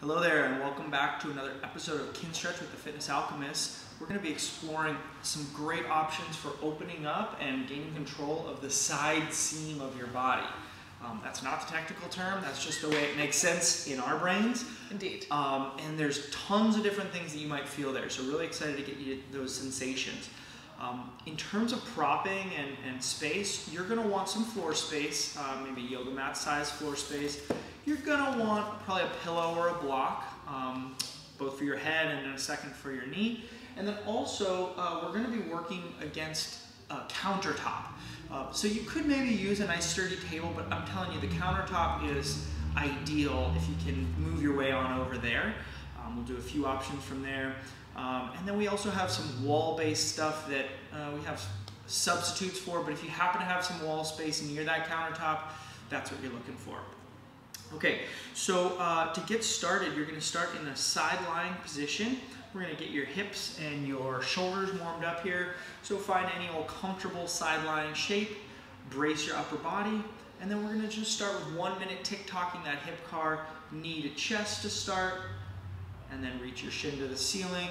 Hello there and welcome back to another episode of Kinstretch with the Fitness Alchemists. We're going to be exploring some great options for opening up and gaining control of the side seam of your body. That's not the technical term, that's just the way it makes sense in our brains. Indeed. And there's tons of different things that you might feel there, so really excited to get you those sensations. In terms of propping and space, you're going to want some floor space, maybe yoga mat size floor space. You're going to want probably a pillow or a block, both for your head and in a second for your knee. And then also, we're going to be working against a countertop. So you could maybe use a nice sturdy table, but I'm telling you, the countertop is ideal if you can move your way on over there. We'll do a few options from there. And then we also have some wall-based stuff that we have substitutes for, but if you happen to have some wall space near that countertop, that's what you're looking for. Okay, so to get started, you're going to start in a side lying position. We're going to get your hips and your shoulders warmed up here. So find any old comfortable side lying shape, brace your upper body, and then we're going to just start with 1 minute tick-tocking that hip car, knee to chest to start, and then reach your shin to the ceiling.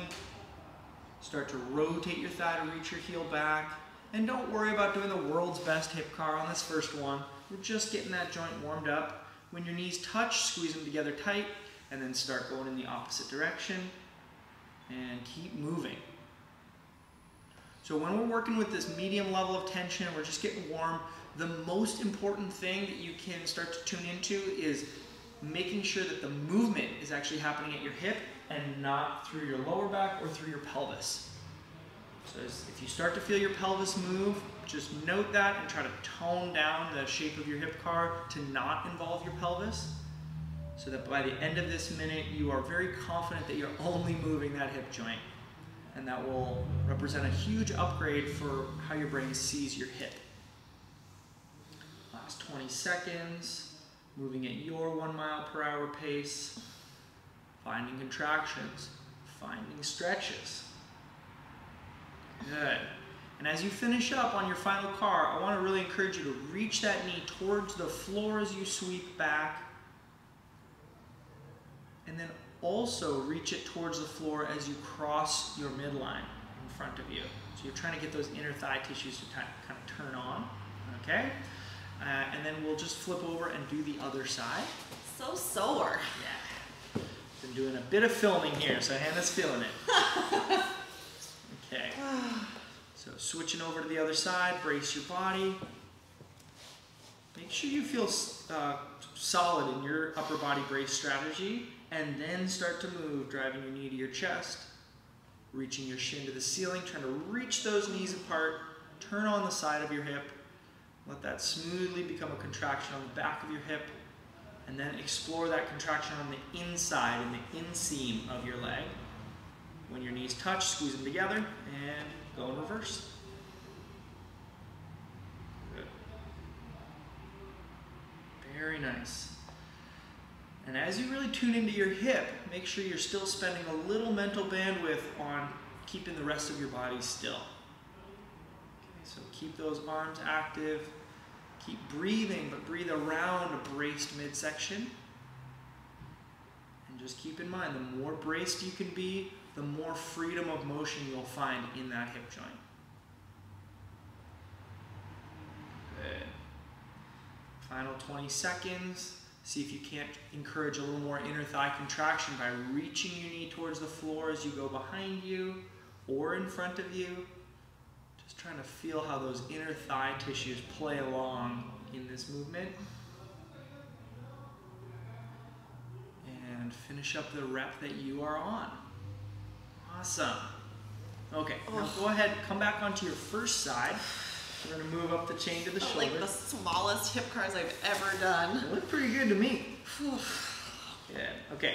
Start to rotate your thigh to reach your heel back. And don't worry about doing the world's best hip car on this first one. We're just getting that joint warmed up. When your knees touch, squeeze them together tight, and then start going in the opposite direction. And keep moving. So when we're working with this medium level of tension, we're just getting warm, the most important thing that you can start to tune into is making sure that the movement is actually happening at your hip and not through your lower back or through your pelvis. So if you start to feel your pelvis move, just note that and try to tone down the shape of your hip car to not involve your pelvis, so that by the end of this minute, you are very confident that you're only moving that hip joint. And that will represent a huge upgrade for how your brain sees your hip. Last 20 seconds, moving at your 1 mile per hour pace, finding contractions, finding stretches. Good. And as you finish up on your final car, I want to really encourage you to reach that knee towards the floor as you sweep back. And then also reach it towards the floor as you cross your midline in front of you. So you're trying to get those inner thigh tissues to kind of turn on, okay? And then we'll just flip over and do the other side. So sore. Yeah. Been doing a bit of filming here, so Hannah's feeling it. Okay. So switching over to the other side, brace your body. Make sure you feel solid in your upper body brace strategy, and then start to move, driving your knee to your chest, reaching your shin to the ceiling, trying to reach those knees apart, turn on the side of your hip, let that smoothly become a contraction on the back of your hip, and then explore that contraction on the inside, in the inseam of your leg. When your knees touch, squeeze them together, and go in reverse. Good. Very nice. And as you really tune into your hip, make sure you're still spending a little mental bandwidth on keeping the rest of your body still. Okay, so keep those arms active. Keep breathing, but breathe around a braced midsection. And just keep in mind, the more braced you can be, the more freedom of motion you'll find in that hip joint. Good. Final 20 seconds. See if you can't encourage a little more inner thigh contraction by reaching your knee towards the floor as you go behind you or in front of you. Just trying to feel how those inner thigh tissues play along in this movement. And finish up the rep that you are on. Awesome. Okay, now go ahead, come back onto your first side. We're going to move up the chain to the shoulder. Like the smallest hip cars I've ever done. They look pretty good to me. Yeah, okay.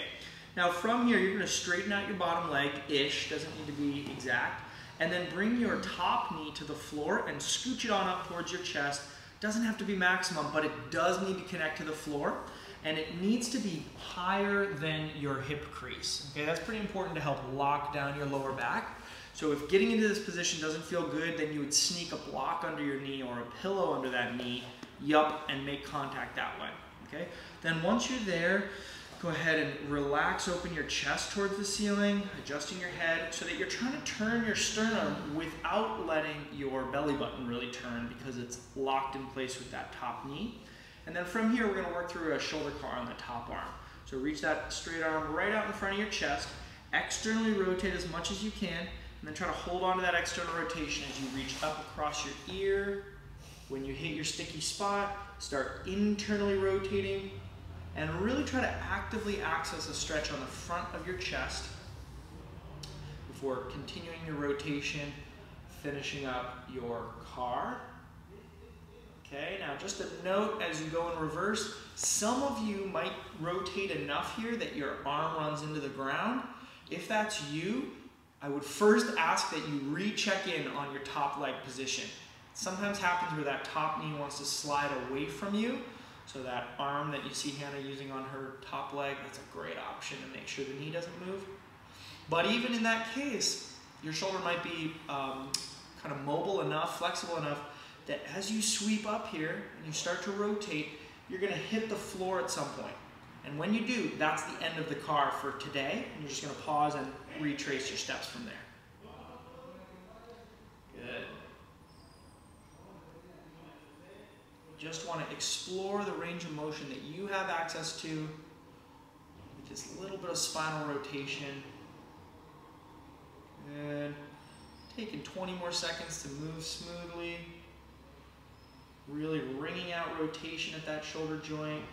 Now from here, you're going to straighten out your bottom leg-ish, doesn't need to be exact, and then bring your top knee to the floor and scooch it on up towards your chest. Doesn't have to be maximum, but it does need to connect to the floor, and it needs to be higher than your hip crease. Okay, that's pretty important to help lock down your lower back. So if getting into this position doesn't feel good, then you would sneak a block under your knee or a pillow under that knee, and make contact that way, okay? Then once you're there, Go ahead and relax, open your chest towards the ceiling, adjusting your head so that you're trying to turn your sternum without letting your belly button really turn because it's locked in place with that top knee. And then from here, we're going to work through a shoulder car on the top arm. So reach that straight arm right out in front of your chest, externally rotate as much as you can, and then try to hold on to that external rotation as you reach up across your ear. When you hit your sticky spot, start internally rotating, and really try to actively access a stretch on the front of your chest before continuing your rotation, finishing up your car. Okay, now just a note as you go in reverse, some of you might rotate enough here that your arm runs into the ground. If that's you, I would first ask that you recheck in on your top leg position. It sometimes happens where that top knee wants to slide away from you. So that arm that you see Hannah using on her top leg, that's a great option to make sure the knee doesn't move. But even in that case, your shoulder might be kind of mobile enough, flexible enough, that as you sweep up here and you start to rotate, you're going to hit the floor at some point. And when you do, that's the end of the car for today. And you're just going to pause and retrace your steps from there. Good. Just want to explore the range of motion that you have access to with just a little bit of spinal rotation. Good. Taking 20 more seconds to move smoothly. Really wringing out rotation at that shoulder joint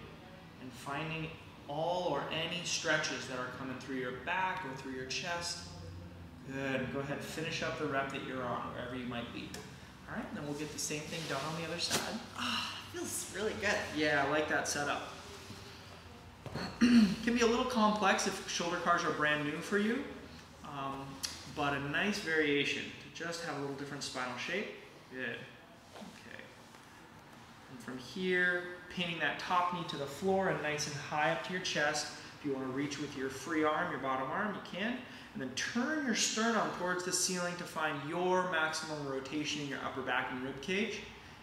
and finding all or any stretches that are coming through your back or through your chest. Good. Go ahead and finish up the rep that you're on, wherever you might be. All right, then we'll get the same thing done on the other side. Feels really good. Yeah, I like that setup. Can be a little complex if shoulder cars are brand new for you, but a nice variation to just have a little different spinal shape. Good. Okay. And from here, pinning that top knee to the floor and nice and high up to your chest. If you want to reach with your free arm, your bottom arm, you can. And then turn your sternum towards the ceiling to find your maximum rotation in your upper back and rib cage.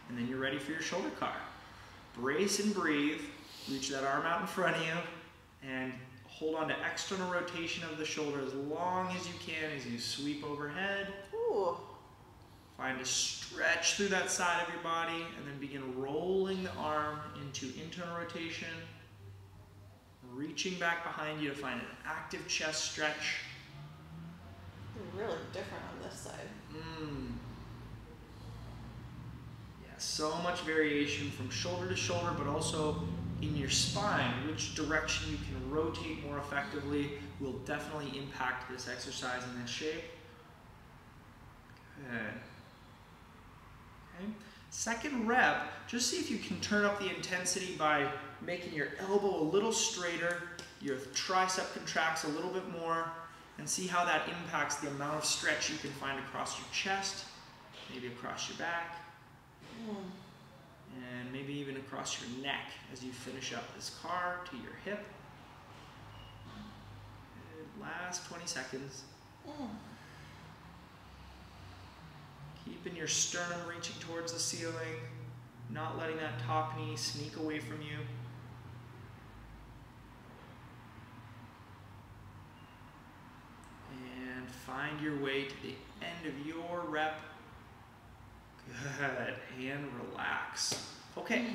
And then you're ready for your shoulder car. Brace and breathe. Reach that arm out in front of you and hold on to external rotation of the shoulder as long as you can as you sweep overhead. Ooh. Find a stretch through that side of your body and then begin rolling the arm into internal rotation. Reaching back behind you to find an active chest stretch. Really different on this side. Yeah, so much variation from shoulder to shoulder, but also in your spine. Which direction you can rotate more effectively will definitely impact this exercise in this shape. Good. Okay. Second rep, just see if you can turn up the intensity by making your elbow a little straighter, your tricep contracts a little bit more, and see how that impacts the amount of stretch you can find across your chest, maybe across your back, and maybe even across your neck as you finish up this car to your hip. Good. Last 20 seconds. Keeping your sternum reaching towards the ceiling, not letting that top knee sneak away from you. And find your way to the end of your rep. Good, and relax. Okay,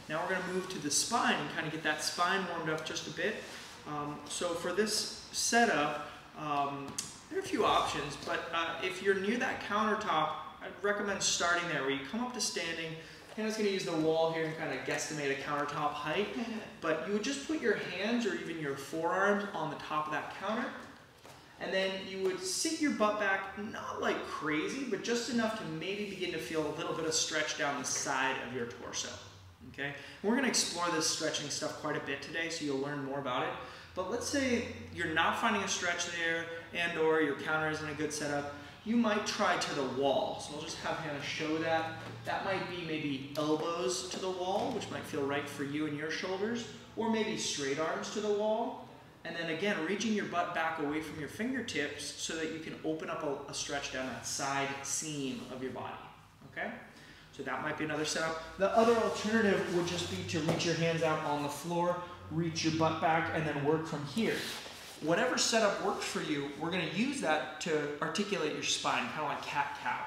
now we're going to move to the spine and kind of get that spine warmed up just a bit. So for this setup, there are a few options, but if you're near that countertop, I'd recommend starting there where you come up to standing. Hannah's going to use the wall here and kind of guesstimate a countertop height, but you would just put your hands or even your forearms on the top of that counter, and then you would sit your butt back, not like crazy, but just enough to maybe begin to feel a little bit of stretch down the side of your torso. Okay? And we're going to explore this stretching stuff quite a bit today, so you'll learn more about it. But let's say you're not finding a stretch there and or your counter isn't a good setup. You might try to the wall. So I'll just have Hannah show that. That might be maybe elbows to the wall, which might feel right for you and your shoulders, or maybe straight arms to the wall. And then again, reaching your butt back away from your fingertips so that you can open up a stretch down that side seam of your body. Okay? So that might be another setup. The other alternative would just be to reach your hands out on the floor reach your butt back, and then work from here. Whatever setup works for you, we're going to use that to articulate your spine, kind of like cat-cow.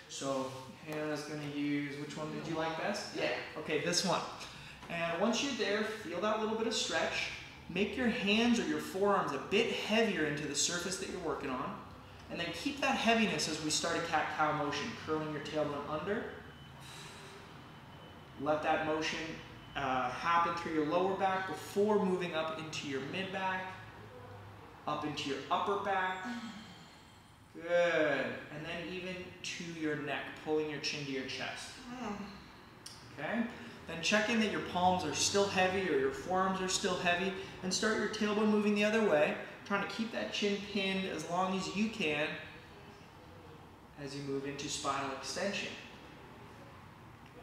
So Hannah's going to use, which one did you like best? Yeah. Okay, this one. And once you're there, feel that little bit of stretch. Make your hands or your forearms a bit heavier into the surface that you're working on. And then keep that heaviness as we start a cat-cow motion, curling your tailbone under. Let that motion happen through your lower back before moving up into your mid-back, up into your upper back. Good. And then even to your neck, pulling your chin to your chest. Okay? Then check in that your palms are still heavy or your forearms are still heavy, and start your tailbone moving the other way, trying to keep that chin pinned as long as you can as you move into spinal extension.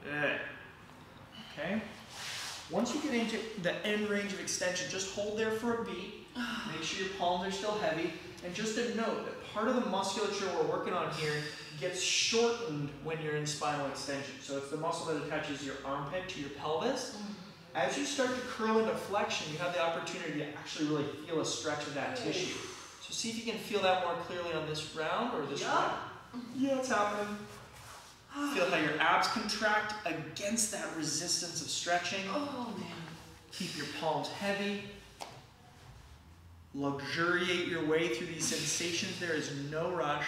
Good. Okay? Once you get into the end range of extension, just hold there for a beat. Make sure your palms are still heavy. And just a note that part of the musculature we're working on here gets shortened when you're in spinal extension. So it's the muscle that attaches your armpit to your pelvis. As you start to curl into flexion, you have the opportunity to actually really feel a stretch of that tissue. So see if you can feel that more clearly on this round or this round. Yeah, it's happening. Feel how your abs contract against that resistance of stretching. Oh, man. Keep your palms heavy. Luxuriate your way through these sensations. There is no rush.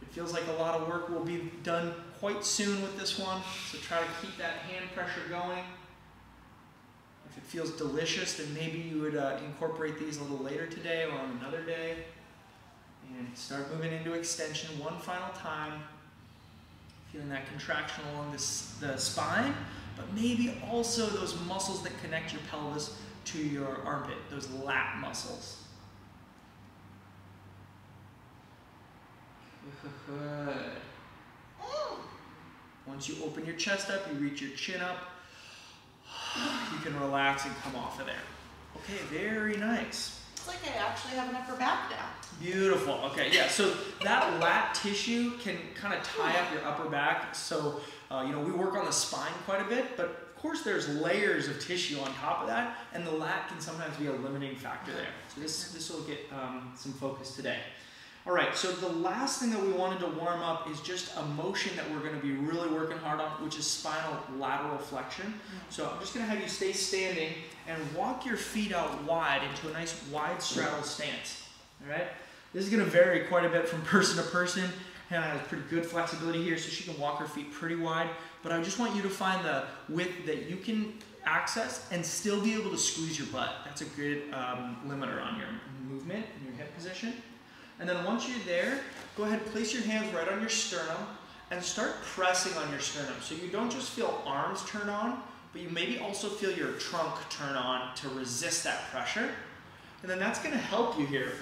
It feels like a lot of work will be done quite soon with this one, so try to keep that hand pressure going. If it feels delicious, then maybe you would incorporate these a little later today or on another day. And start moving into extension one final time. Feeling that contraction along the spine, but maybe also those muscles that connect your pelvis to your armpit, those lat muscles. Good. Once you open your chest up, you reach your chin up, you can relax and come off of there. Okay, very nice. It's like I actually have an upper back now. Beautiful. Okay, yeah, so that lat tissue can kind of tie up your upper back. So, you know, we work on the spine quite a bit, but of course there's layers of tissue on top of that, and the lat can sometimes be a limiting factor there. So this will get some focus today. All right, so the last thing that we wanted to warm up is just a motion that we're going to be really working hard on, which is spinal lateral flexion. So I'm just going to have you stay standing and walk your feet out wide into a nice wide straddle stance. All right? This is going to vary quite a bit from person to person. Hannah has pretty good flexibility here, so she can walk her feet pretty wide. But I just want you to find the width that you can access and still be able to squeeze your butt. That's a good limiter on your movement and your hip position. And then once you're there, go ahead and place your hands right on your sternum and start pressing on your sternum. So you don't just feel arms turn on, but you maybe also feel your trunk turn on to resist that pressure. And then that's going to help you here.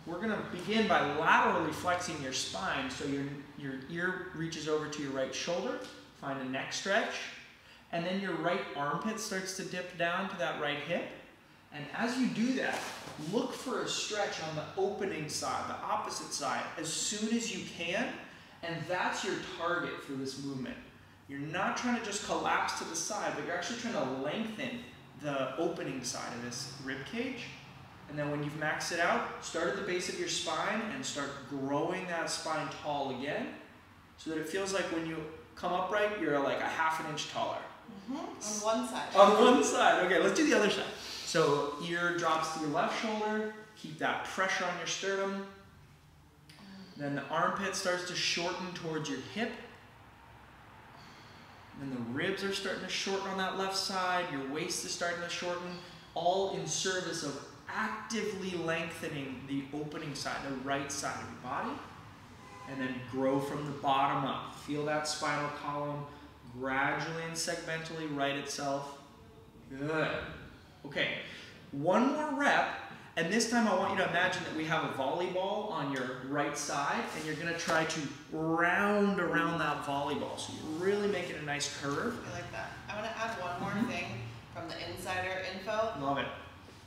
We're going to begin by laterally flexing your spine so your ear reaches over to your right shoulder. Find a neck stretch. And then your right armpit starts to dip down to that right hip. And as you do that, look for a stretch on the opening side, the opposite side, as soon as you can. And that's your target for this movement. You're not trying to just collapse to the side, but you're actually trying to lengthen the opening side of this rib cage. And then when you've maxed it out, start at the base of your spine and start growing that spine tall again, so that it feels like when you come upright, you're like a ½ an inch taller. On one side. On one side. Okay, let's do the other side. So ear drops to your left shoulder. Keep that pressure on your sternum. Then the armpit starts to shorten towards your hip. Then the ribs are starting to shorten on that left side. Your waist is starting to shorten, all in service of actively lengthening the opening side, the right side of your body. And then grow from the bottom up. Feel that spinal column gradually and segmentally right itself. Good. Okay, one more rep, and this time I want you to imagine that we have a volleyball on your right side, and you're going to try to round around that volleyball. So you're really making a nice curve. I like that. I want to add one more thing from the insider info. Love it.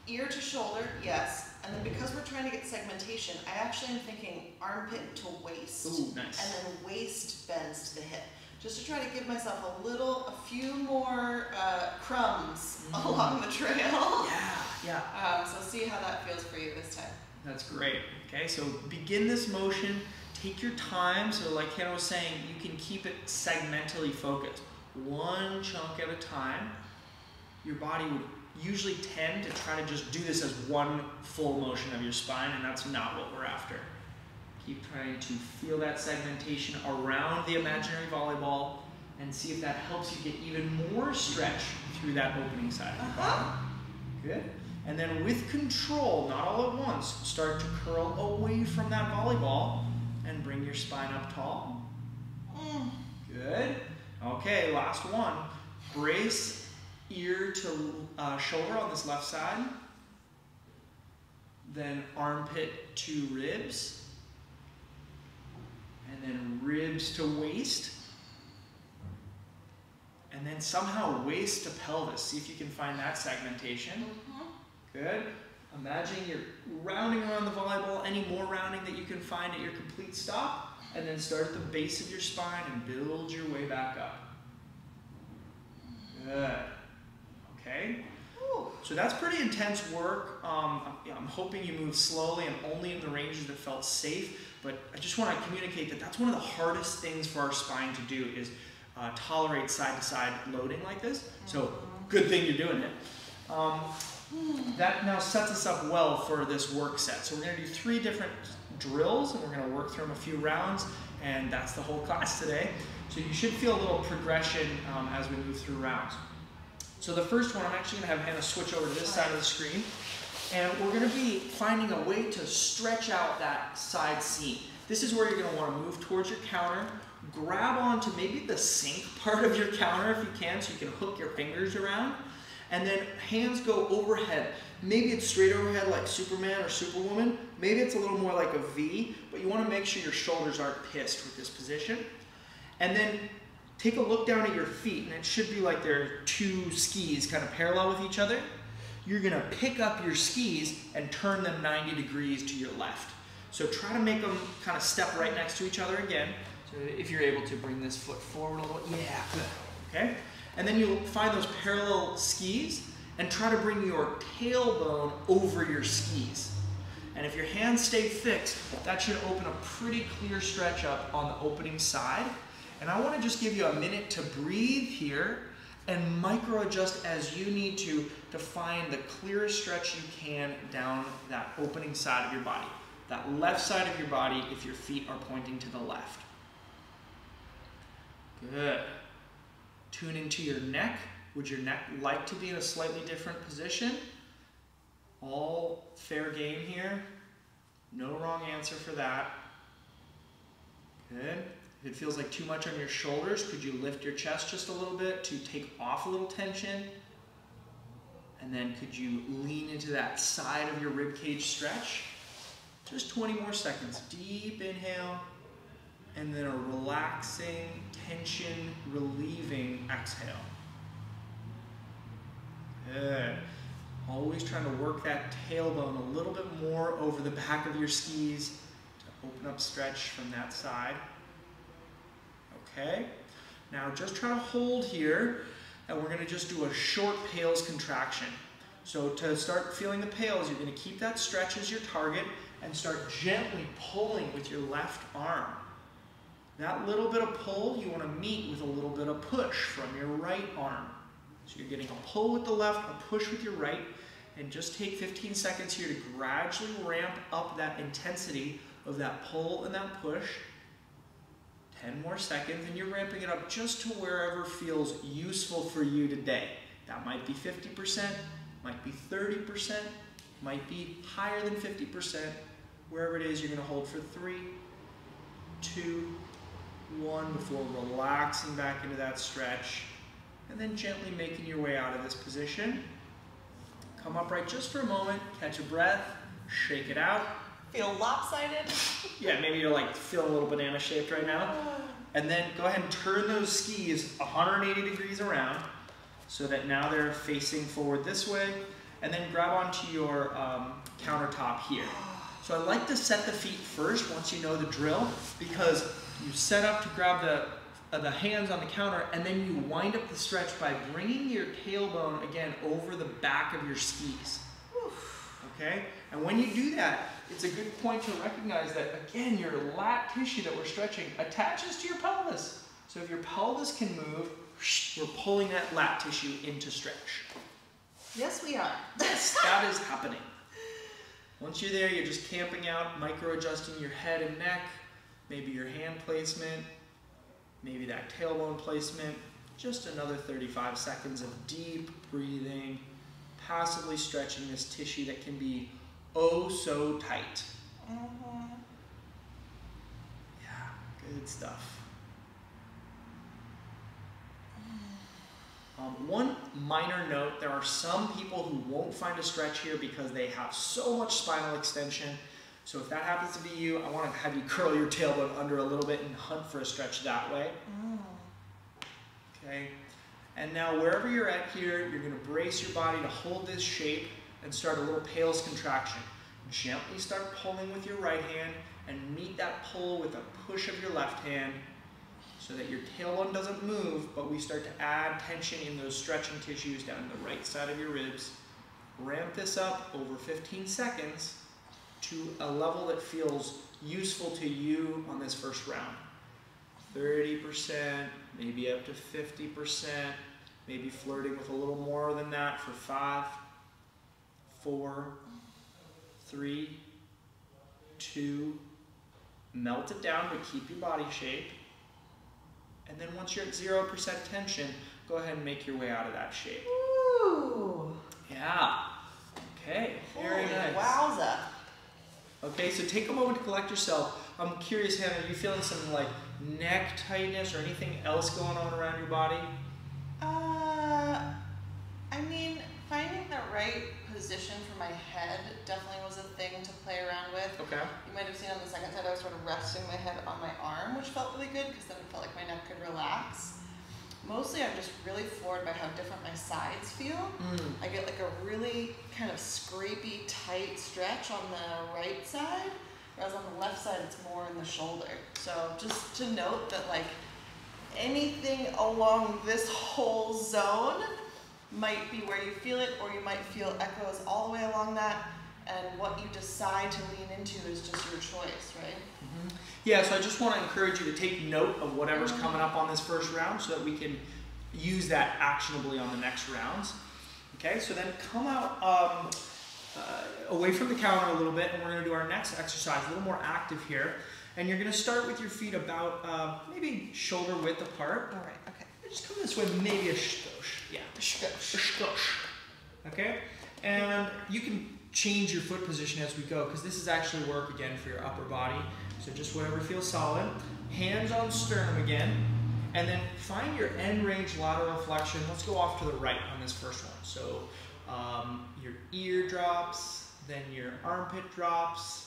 Ear to shoulder, yes. And then because we're trying to get segmentation, I actually am thinking armpit to waist. Ooh, nice. And then waist bends to the hip. just to try to give myself a few more crumbs along the trail. Yeah. So see how that feels for you this time. That's great. Okay, so begin this motion. Take your time. So like Hannah was saying, you can keep it segmentally focused. One chunk at a time. Your body would usually tend to try to just do this as one full motion of your spine, and that's not what we're after. Keep trying to feel that segmentation around the imaginary volleyball and see if that helps you get even more stretch through that opening side of your body. Good. And then with control, not all at once, start to curl away from that volleyball and bring your spine up tall. Good. Okay, last one. Brace ear to shoulder on this left side. Then armpit to ribs. And then ribs to waist. And then somehow waist to pelvis. See if you can find that segmentation. Good. Imagine you're rounding around the volleyball, any more rounding that you can find at your complete stop, and then start at the base of your spine and build your way back up. Good. Okay. So that's pretty intense work. I'm hoping you move slowly and only in the ranges that felt safe, but I just want to communicate that that's one of the hardest things for our spine to do is tolerate side-to-side loading like this. So good thing you're doing it. That now sets us up well for this work set. So we're going to do 3 different drills, and we're going to work through them a few rounds, and that's the whole class today. So you should feel a little progression as we move through rounds. So the first one, I'm actually going to have Hannah switch over to this side of the screen, and we're going to be finding a way to stretch out that side seam. This is where you're going to want to move towards your counter, grab onto maybe the sink part of your counter if you can, so you can hook your fingers around. And then hands go overhead. Maybe it's straight overhead like Superman or Superwoman. Maybe it's a little more like a V, but you want to make sure your shoulders aren't pissed with this position. And then take a look down at your feet, and it should be like there are 2 skis kind of parallel with each other. You're going to pick up your skis and turn them 90 degrees to your left. So try to make them kind of step right next to each other again. So if you're able to bring this foot forward a little, yeah, good. Okay? And then you'll find those parallel skis and try to bring your tailbone over your skis. And if your hands stay fixed, that should open a pretty clear stretch up on the opening side. And I want to just give you a minute to breathe here and micro adjust as you need to find the clearest stretch you can down that opening side of your body. That left side of your body if your feet are pointing to the left. Good. Tune into your neck. Would your neck like to be in a slightly different position? All fair game here. No wrong answer for that. Good. If it feels like too much on your shoulders, could you lift your chest just a little bit to take off a little tension? And then could you lean into that side of your ribcage stretch? Just 20 more seconds. Deep inhale. And then a relaxing, tension relieving exhale. Good. Always trying to work that tailbone a little bit more over the back of your skis to open up stretch from that side. Okay. Now just try to hold here, and we're going to just do a short PAILs contraction. So to start feeling the PAILs, you're going to keep that stretch as your target and start gently pulling with your left arm. That little bit of pull, you want to meet with a little bit of push from your right arm. So you're getting a pull with the left, a push with your right, and just take 15 seconds here to gradually ramp up that intensity of that pull and that push. 10 more seconds, and you're ramping it up just to wherever feels useful for you today. That might be 50%, might be 30%, might be higher than 50%. Wherever it is, you're going to hold for 3, 2, 1 before relaxing back into that stretch, and then gently making your way out of this position. Come upright just for a moment, catch a breath, shake it out. Feel lopsided? Yeah, maybe you're like feeling a little banana shaped right now. And then go ahead and turn those skis 180 degrees around so that now they're facing forward this way, and then grab onto your countertop here. So I like to set the feet first once you know the drill, because you set up to grab the the hands on the counter, and then you wind up the stretch by bringing your tailbone again over the back of your skis. Okay? And when you do that, it's a good point to recognize that, again, your lat tissue that we're stretching attaches to your pelvis. So if your pelvis can move, we're pulling that lat tissue into stretch. Yes, we are. Yes, that is happening. Once you're there, you're just camping out, micro-adjusting your head and neck, maybe your hand placement, maybe that tailbone placement. Just another 35 seconds of deep breathing, passively stretching this tissue that can be oh so tight. Yeah, good stuff. One minor note, there are some people who won't find a stretch here because they have so much spinal extension. So if that happens to be you, I want to have you curl your tailbone under a little bit and hunt for a stretch that way. Okay. And now wherever you're at here, you're going to brace your body to hold this shape and start a little PAILs contraction. Gently start pulling with your right hand and meet that pull with a push of your left hand so that your tailbone doesn't move, but we start to add tension in those stretching tissues down the right side of your ribs. Ramp this up over 15 seconds to a level that feels useful to you on this first round. 30%, maybe up to 50%, maybe flirting with a little more than that for 5, 4, 3, 2, melt it down but keep your body shape. And then once you're at 0% tension, go ahead and make your way out of that shape. Ooh. Yeah. Okay, very nice. Wowza. Okay, so take a moment to collect yourself. I'm curious, Hannah, are you feeling some like neck tightness or anything else going on around your body? I mean, finding the right position for my head definitely was a thing to play around with. Okay. You might have seen on the second side I was sort of resting my head on my arm, which felt really good because then it felt like my neck could relax. Mostly I'm just really floored by how different my sides feel. I get like a really kind of scrapey, tight stretch on the right side, whereas on the left side it's more in the shoulder. So just to note that like anything along this whole zone might be where you feel it, or you might feel echoes all the way along that, and what you decide to lean into is just your choice, right? Yeah, so I just want to encourage you to take note of whatever's coming up on this first round so that we can use that actionably on the next rounds. Okay, so then come out away from the counter a little bit, and we're going to do our next exercise, a little more active here. And you're going to start with your feet about maybe shoulder width apart. All right, okay. Just come this way, maybe a skosh. Yeah, a skosh. Okay, and you can change your foot position as we go because this is actually work again for your upper body. So just whatever feels solid. Hands on sternum again, and then find your end range lateral flexion. Let's go off to the right on this first one. So your ear drops, then your armpit drops.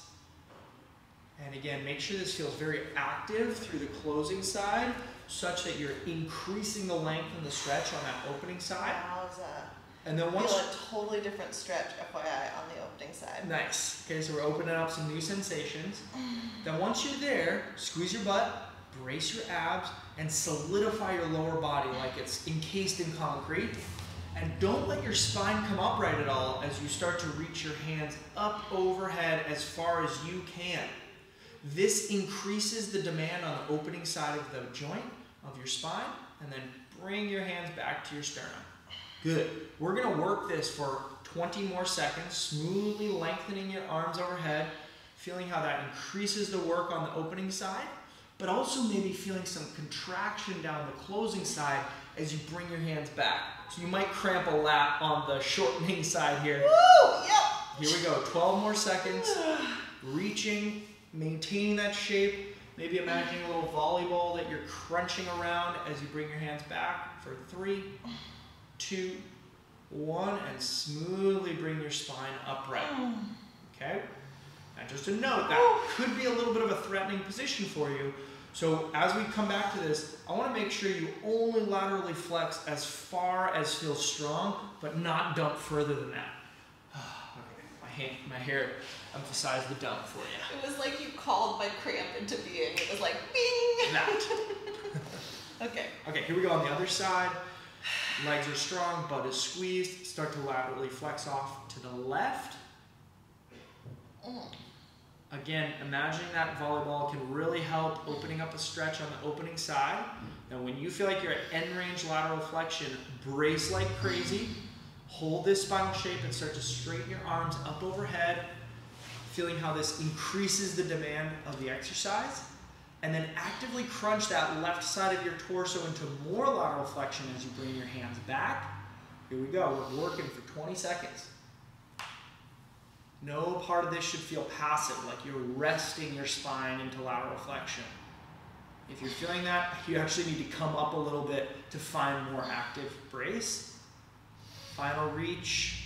And again, make sure this feels very active through the closing side, such that you're increasing the length and the stretch on that opening side. Wowza. And then once feel a totally different stretch, FYI, on the opening side. Nice. Okay, so we're opening up some new sensations. Then once you're there, squeeze your butt, brace your abs, and solidify your lower body like it's encased in concrete. And don't let your spine come upright at all as you start to reach your hands up overhead as far as you can. This increases the demand on the opening side of the joint of your spine, and then bring your hands back to your sternum. Good. We're going to work this for 20 more seconds, smoothly lengthening your arms overhead, feeling how that increases the work on the opening side, but also maybe feeling some contraction down the closing side as you bring your hands back. So you might cramp a lat on the shortening side here. Woo! Yep. Here we go. 12 more seconds. Reaching, maintaining that shape. Maybe imagining a little volleyball that you're crunching around as you bring your hands back for 3, 2, 1, and smoothly bring your spine upright. Okay? Now just a note, that could be a little bit of a threatening position for you. So as we come back to this, I want to make sure you only laterally flex as far as feels strong, but not dump further than that. Okay, my hair emphasized the dump for you. It was like you called my cramp into being. It was like, bing! That. Okay. Okay, here we go on the other side. Legs are strong, butt is squeezed. Start to laterally flex off to the left. Again, imagining that volleyball can really help opening up a stretch on the opening side. Now when you feel like you're at end range lateral flexion, brace like crazy. Hold this spinal shape and start to straighten your arms up overhead, feeling how this increases the demand of the exercise. And then actively crunch that left side of your torso into more lateral flexion as you bring your hands back. Here we go, we're working for 20 seconds. No part of this should feel passive, like you're resting your spine into lateral flexion. If you're feeling that, you actually need to come up a little bit to find more active brace. Final reach.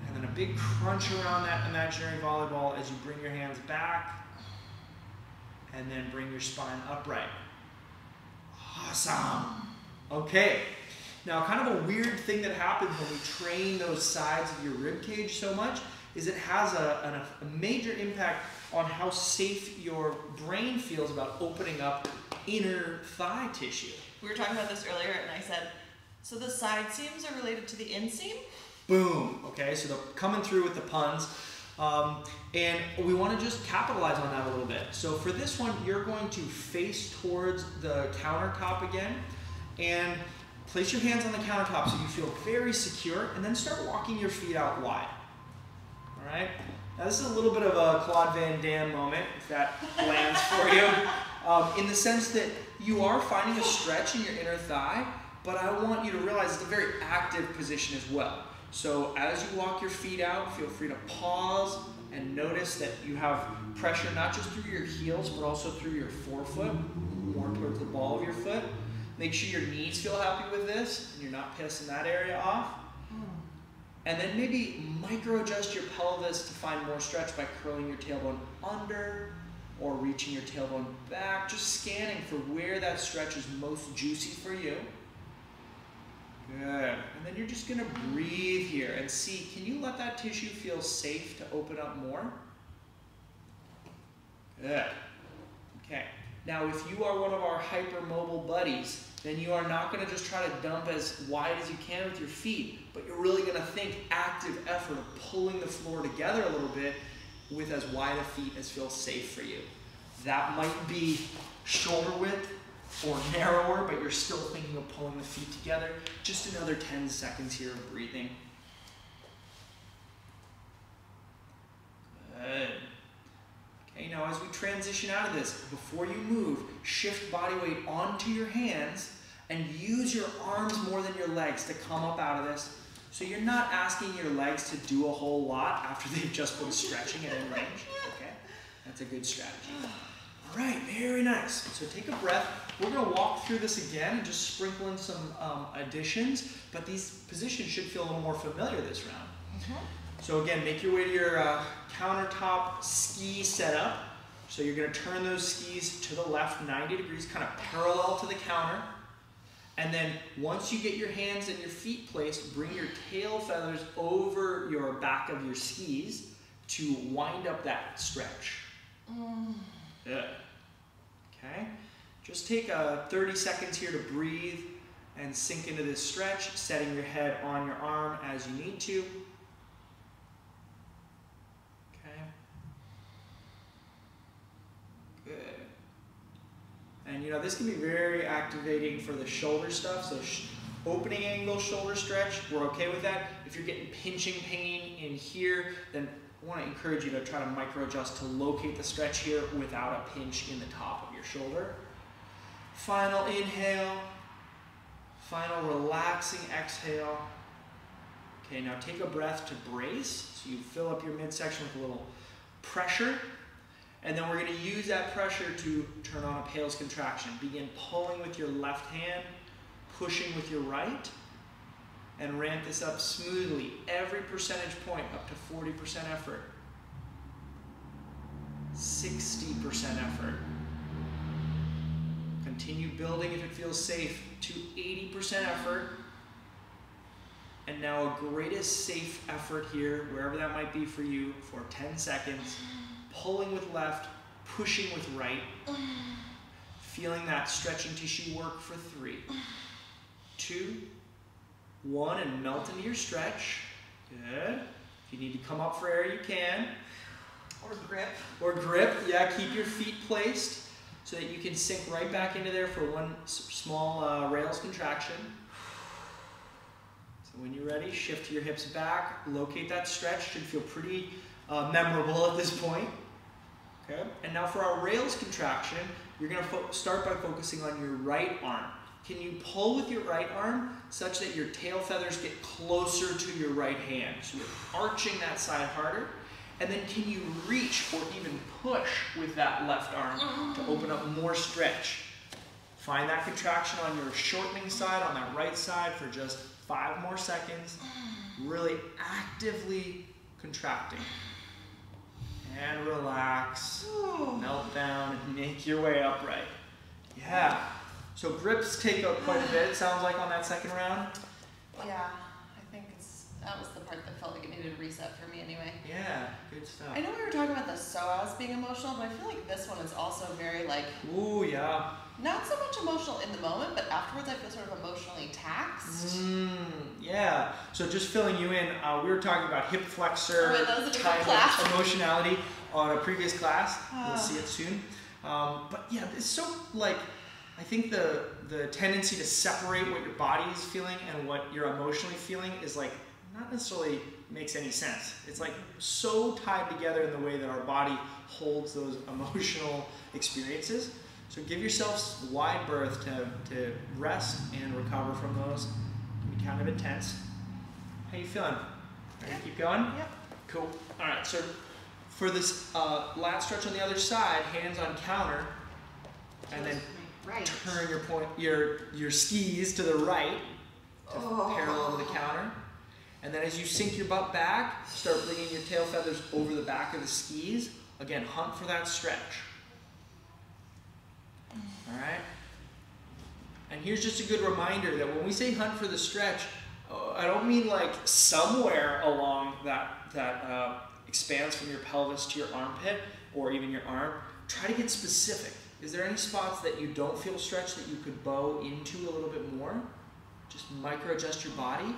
And then a big crunch around that imaginary volleyball as you bring your hands back. And then bring your spine upright. Awesome. Okay. Now, kind of a weird thing that happens when we train those sides of your rib cage so much is it has a major impact on how safe your brain feels about opening up inner thigh tissue. We were talking about this earlier, and I said, so the side seams are related to the inseam? Boom. Okay, so they're coming through with the puns. And we want to just capitalize on that a little bit. So for this one, you're going to face towards the countertop again and place your hands on the countertop so you feel very secure, and then start walking your feet out wide. All right? Now this is a little bit of a Claude Van Damme moment, if that lands for you, in the sense that you are finding a stretch in your inner thigh, but I want you to realize it's a very active position as well. So as you walk your feet out, feel free to pause and notice that you have pressure not just through your heels, but also through your forefoot, more towards the ball of your foot. Make sure your knees feel happy with this and you're not pissing that area off. And then maybe micro adjust your pelvis to find more stretch by curling your tailbone under or reaching your tailbone back, just scanning for where that stretch is most juicy for you. Good. And then you're just going to breathe here and see, can you let that tissue feel safe to open up more? Good. Okay. Now, if you are one of our hypermobile buddies, then you are not going to just try to dump as wide as you can with your feet, but you're really going to think active effort of pulling the floor together a little bit with as wide a feet as feels safe for you. That might be shoulder width or narrower, but you're still thinking of pulling the feet together. Just another 10 seconds here of breathing. Good. Okay, now as we transition out of this, before you move, shift body weight onto your hands and use your arms more than your legs to come up out of this. So you're not asking your legs to do a whole lot after they've just been stretching at end range. Okay, that's a good strategy. All right, very nice. So take a breath. We're going to walk through this again and just sprinkle in some additions, but these positions should feel a little more familiar this round. So again, make your way to your countertop ski setup. So you're going to turn those skis to the left 90 degrees, kind of parallel to the counter. And then once you get your hands and your feet placed, bring your tail feathers over your back of your skis to wind up that stretch. Good. Okay. Just take 30 seconds here to breathe and sink into this stretch, setting your head on your arm as you need to. Okay. Good. And you know, this can be very activating for the shoulder stuff. So opening angle shoulder stretch, we're okay with that. If you're getting pinching pain in here, then I want to encourage you to try to micro adjust to locate the stretch here without a pinch in the top of your shoulder. Final inhale, final relaxing exhale. Okay, now take a breath to brace. So you fill up your midsection with a little pressure. And then we're going to use that pressure to turn on a PAILs contraction. Begin pulling with your left hand, pushing with your right, and ramp this up smoothly. Every percentage point up to 40% effort. 60% effort. Continue building if it feels safe to 80% effort. And now a greatest safe effort here, wherever that might be for you, for 10 seconds. Pulling with left, pushing with right. feeling that stretching tissue work for 3, 2, 1, and melt into your stretch. Good. If you need to come up for air, you can. Or grip. Or grip, yeah, keep your feet placed so that you can sink right back into there for one small rails contraction. So when you're ready, shift your hips back, locate that stretch. Should feel pretty memorable at this point. Okay, and now for our rails contraction, you're going to start by focusing on your right arm. Can you pull with your right arm such that your tail feathers get closer to your right hand? So you're arching that side harder. And then can you reach or even push with that left arm to open up more stretch? Find that contraction on your shortening side, on that right side for just 5 more seconds. Really actively contracting. And relax, melt down, and make your way upright. Yeah. So grips take up quite a bit, it sounds like, on that second round. Yeah, I think that was the part that felt like it needed a reset for me anyway. Yeah, good stuff. I know we were talking about the psoas being emotional, but I feel like this one is also very like... Ooh, yeah. Not so much emotional in the moment, but afterwards I feel sort of emotionally taxed. Yeah. So just filling you in, we were talking about hip flexor class. Emotionality on a previous class. We'll see it soon. But yeah, it's so like, I think the tendency to separate what your body is feeling and what you're emotionally feeling is like not necessarily makes any sense. It's like so tied together in the way that our body holds those emotional experiences. So give yourselves wide berth to rest and recover from those. It can be kind of intense. How you feeling? Ready to keep going? Yep. Cool. All right, so for this lat stretch on the other side, hands on counter, and then turn your skis to the right to parallel to the counter. And then as you sink your butt back, start bringing your tail feathers over the back of the skis. Again, hunt for that stretch. All right? And here's just a good reminder that when we say hunt for the stretch, I don't mean like somewhere along that expands from your pelvis to your armpit or even your arm. Try to get specific. Is there any spots that you don't feel stretched that you could bow into a little bit more? Just micro adjust your body.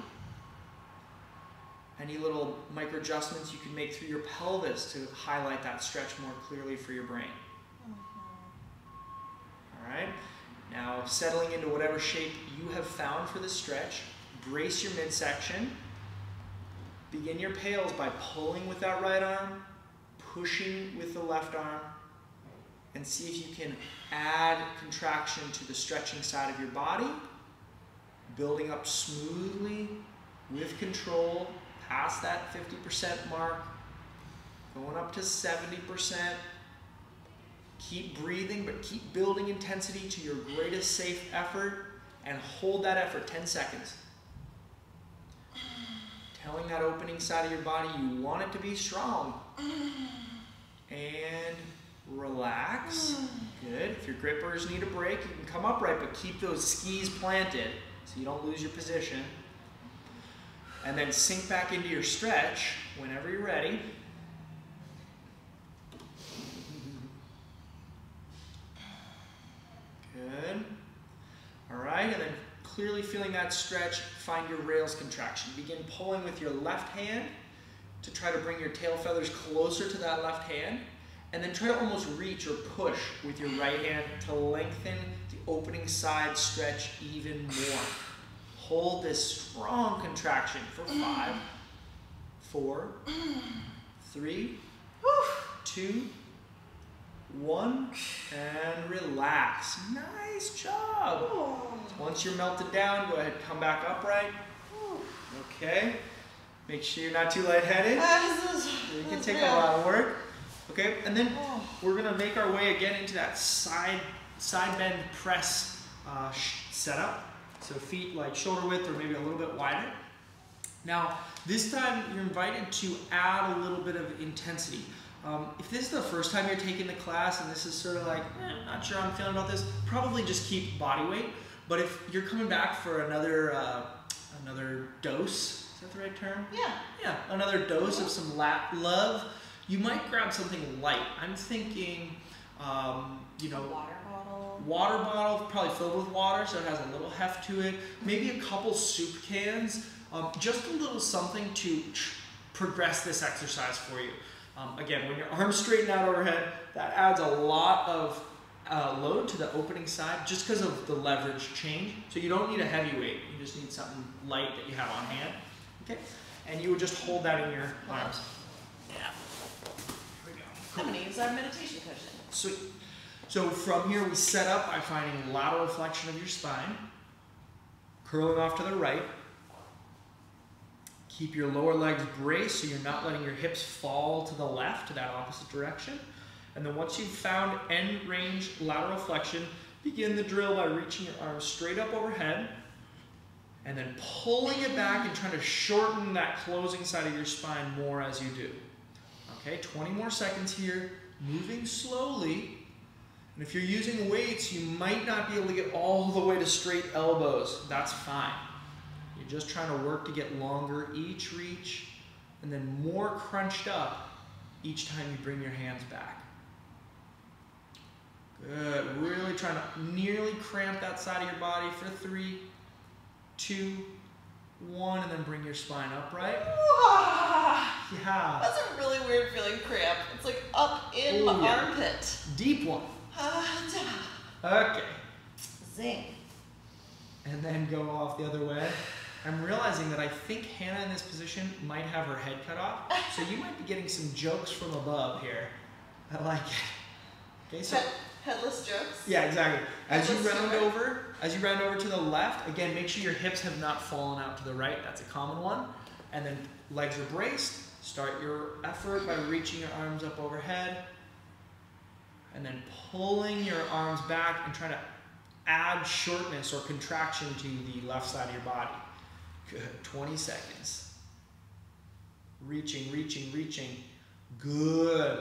Any little micro adjustments you can make through your pelvis to highlight that stretch more clearly for your brain. All right, now settling into whatever shape you have found for the stretch, brace your midsection. Begin your PAILs by pulling with that right arm, pushing with the left arm, and see if you can add contraction to the stretching side of your body, building up smoothly with control past that 50% mark, going up to 70%. Keep breathing, but keep building intensity to your greatest safe effort, and hold that effort 10 seconds. Telling that opening side of your body you want it to be strong. And relax. Good. If your grippers need a break, you can come upright, but keep those skis planted so you don't lose your position. And then sink back into your stretch whenever you're ready. Good. All right, and then clearly feeling that stretch, find your rails contraction. Begin pulling with your left hand to try to bring your tail feathers closer to that left hand, and then try to almost reach or push with your right hand to lengthen the opening side stretch even more. Hold this strong contraction for 5, 4, 3, 2, 1, and relax. Nice job. Once you're melted down, go ahead and come back upright. Okay. Make sure you're not too lightheaded. It can take a lot of work. Okay, and then we're gonna make our way again into that side bend press setup. So feet like shoulder width or maybe a little bit wider. Now, this time you're invited to add a little bit of intensity. If this is the first time you're taking the class and this is sort of like, I'm not sure I'm feeling about this, probably just keep body weight. But if you're coming back for another dose, is that the right term? Yeah. Yeah, another dose of some lat love, you might grab something light. I'm thinking You know, water bottle, probably filled with water, so it has a little heft to it. Maybe a couple soup cans, just a little something to progress this exercise for you. Again, when your arms straighten out overhead, that adds a lot of load to the opening side just because of the leverage change. So you don't need a heavy weight, you just need something light that you have on hand. Okay, and you would just hold that in your arms. Yeah. Here we go. I'm gonna use our meditation cushion. Sweet. So from here we set up by finding lateral flexion of your spine, curling off to the right. Keep your lower legs braced so you're not letting your hips fall to the left, to that opposite direction. And then once you've found end range lateral flexion, begin the drill by reaching your arms straight up overhead and then pulling it back and trying to shorten that closing side of your spine more as you do. Okay, 20 more seconds here, moving slowly. And if you're using weights, you might not be able to get all the way to straight elbows. That's fine. You're just trying to work to get longer each reach and then more crunched up each time you bring your hands back. Good. Really trying to nearly cramp that side of your body for 3, 2, 1, and then bring your spine upright. Yeah. That's a really weird feeling, cramp. It's like up in my armpit. Deep one. Okay. Zing. And then go off the other way. I'm realizing that I think Hannah in this position might have her head cut off. So you might be getting some jokes from above here. I like it. Okay, so headless jokes? Yeah, exactly. As you round over to the left, again, make sure your hips have not fallen out to the right. That's a common one. And then legs are braced. Start your effort by reaching your arms up overhead. And then pulling your arms back and trying to add shortness or contraction to the left side of your body. Good. 20 seconds. Reaching, reaching, reaching. Good.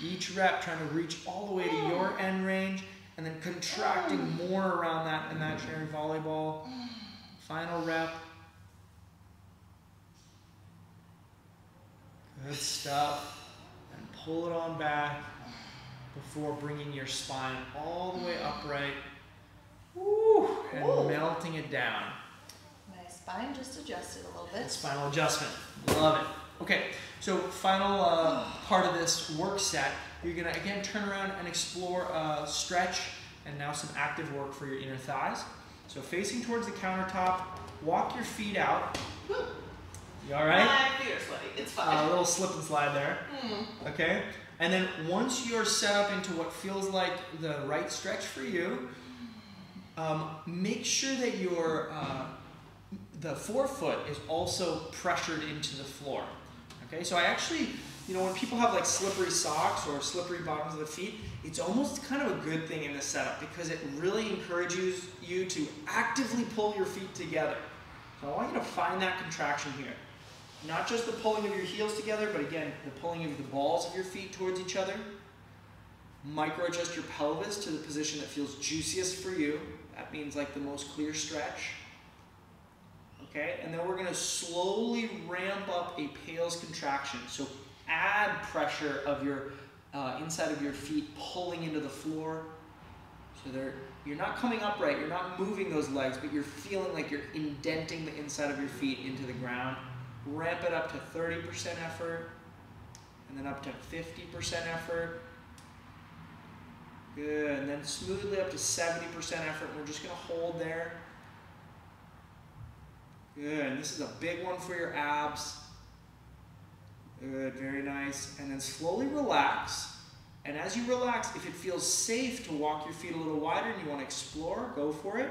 Each rep trying to reach all the way to your end range and then contracting more around that imaginary volleyball. Final rep. Good stuff. And pull it on back before bringing your spine all the way upright. Woo, and melting it down. My spine just adjusted a little bit. Spinal adjustment. Love it. Okay, so final part of this work set, you're going to again turn around and explore stretch and now some active work for your inner thighs. So facing towards the countertop, walk your feet out. You all right? My feet are sweaty. It's fine. A little slip and slide there. Okay, and then once you're set up into what feels like the right stretch for you, make sure that your the forefoot is also pressured into the floor. Okay, so I actually, you know, when people have like slippery socks or slippery bottoms of the feet, it's almost kind of a good thing in this setup because it really encourages you to actively pull your feet together. So I want you to find that contraction here. Not just the pulling of your heels together, but again, the pulling of the balls of your feet towards each other. Micro adjust your pelvis to the position that feels juiciest for you. That means like the most clear stretch. Okay, and then we're going to slowly ramp up a PAILs contraction. So add pressure of your inside of your feet pulling into the floor. So you're not coming upright, you're not moving those legs, but you're feeling like you're indenting the inside of your feet into the ground. Ramp it up to 30% effort, and then up to 50% effort. Good, and then smoothly up to 70% effort. We're just going to hold there. Good, and this is a big one for your abs. Good, very nice. And then slowly relax. And as you relax, if it feels safe to walk your feet a little wider and you want to explore, go for it.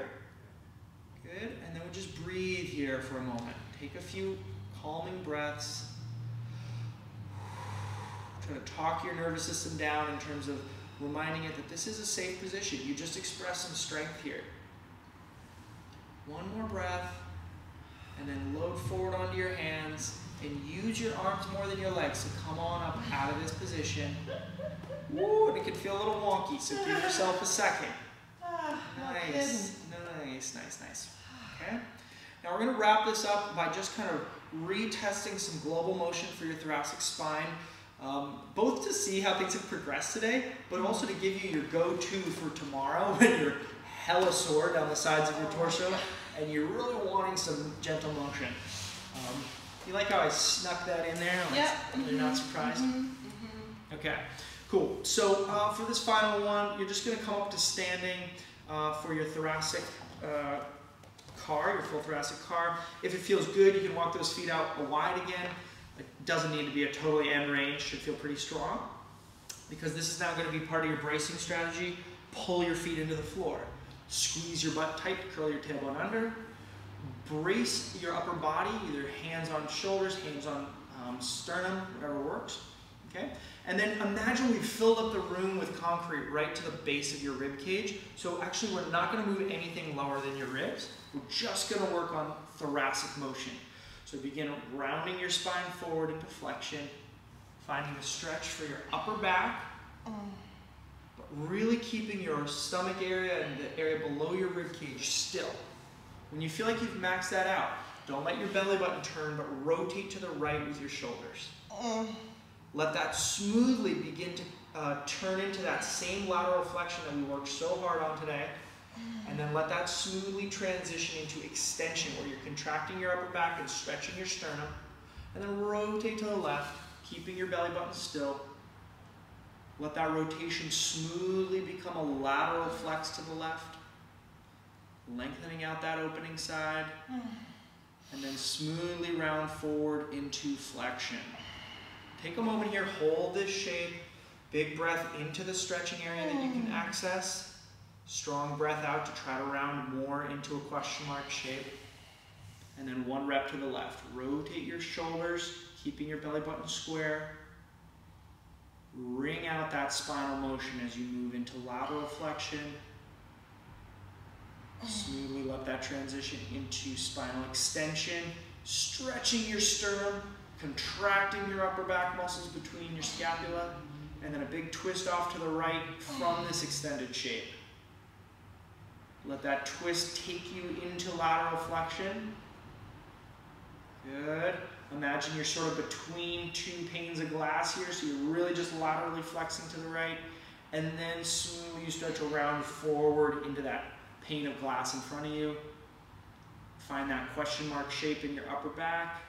Good, and then we just breathe here for a moment. Take a few calming breaths. Try to talk your nervous system down in terms of reminding it that this is a safe position. You just express some strength here. One more breath. And then load forward onto your hands and use your arms more than your legs. So come on up out of this position. Woo, and it can feel a little wonky, so give yourself a second. Nice, nice, nice, nice. Okay. Now we're going to wrap this up by just kind of retesting some global motion for your thoracic spine. both to see how things have progressed today, but also to give you your go-to for tomorrow when you're hella sore down the sides of your torso and you're really wanting some gentle motion. You like how I snuck that in there? Like, yeah. You're not surprised? Okay, cool. So for this final one, you're just going to come up to standing for your thoracic car, your full thoracic car. If it feels good, you can walk those feet out wide again. It doesn't need to be a totally end range, should feel pretty strong. Because this is now going to be part of your bracing strategy. Pull your feet into the floor. Squeeze your butt tight, curl your tailbone under. Brace your upper body, either hands on shoulders, hands on sternum, whatever works. Okay? And then imagine we've filled up the room with concrete right to the base of your rib cage. So actually we're not going to move anything lower than your ribs. We're just going to work on thoracic motion. So begin rounding your spine forward into flexion, finding a stretch for your upper back, but really keeping your stomach area and the area below your rib cage still. When you feel like you've maxed that out, don't let your belly button turn, but rotate to the right with your shoulders. Let that smoothly begin to turn into that same lateral flexion that we worked so hard on today. And then let that smoothly transition into extension, where you're contracting your upper back and stretching your sternum. And then rotate to the left, keeping your belly button still. Let that rotation smoothly become a lateral flex to the left. Lengthening out that opening side. And then smoothly round forward into flexion. Take a moment here, hold this shape. Big breath into the stretching area that you can access. Strong breath out to try to round more into a question mark shape. And then one rep to the left. Rotate your shoulders, keeping your belly button square. Wring out that spinal motion as you move into lateral flexion. Smoothly let that transition into spinal extension. Stretching your sternum, contracting your upper back muscles between your scapula. And then a big twist off to the right from this extended shape. Let that twist take you into lateral flexion. Good. Imagine you're sort of between two panes of glass here, so you're really just laterally flexing to the right. And then smoothly you start to round forward into that pane of glass in front of you. Find that question mark shape in your upper back.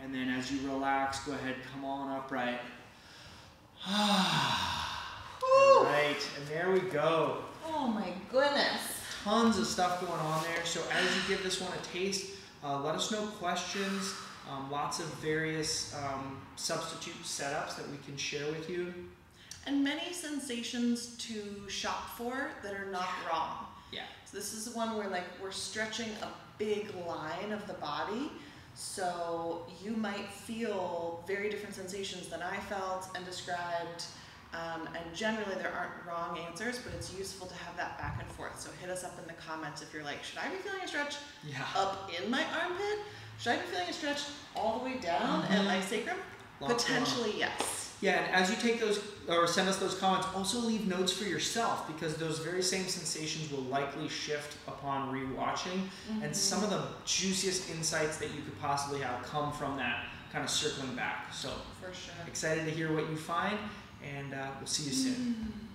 And then as you relax, go ahead, come on upright. All right, and there we go. Oh my goodness. Tons of stuff going on there. So as you give this one a taste, let us know questions. Lots of various substitute setups that we can share with you. And many sensations to shop for that are not wrong. Yeah. So this is one where we're stretching a big line of the body. So you might feel very different sensations than I felt and described. And generally there aren't wrong answers, but it's useful to have that back and forth. So hit us up in the comments if you're like, should I be feeling a stretch up in my armpit? Should I be feeling a stretch all the way down at my sacrum? Potentially, yes. Yeah, and as you take those, or send us those comments, also leave notes for yourself, because those very same sensations will likely shift upon rewatching. And some of the juiciest insights that you could possibly have come from that kind of circling back. So, for sure. Excited to hear what you find, and we'll see you soon.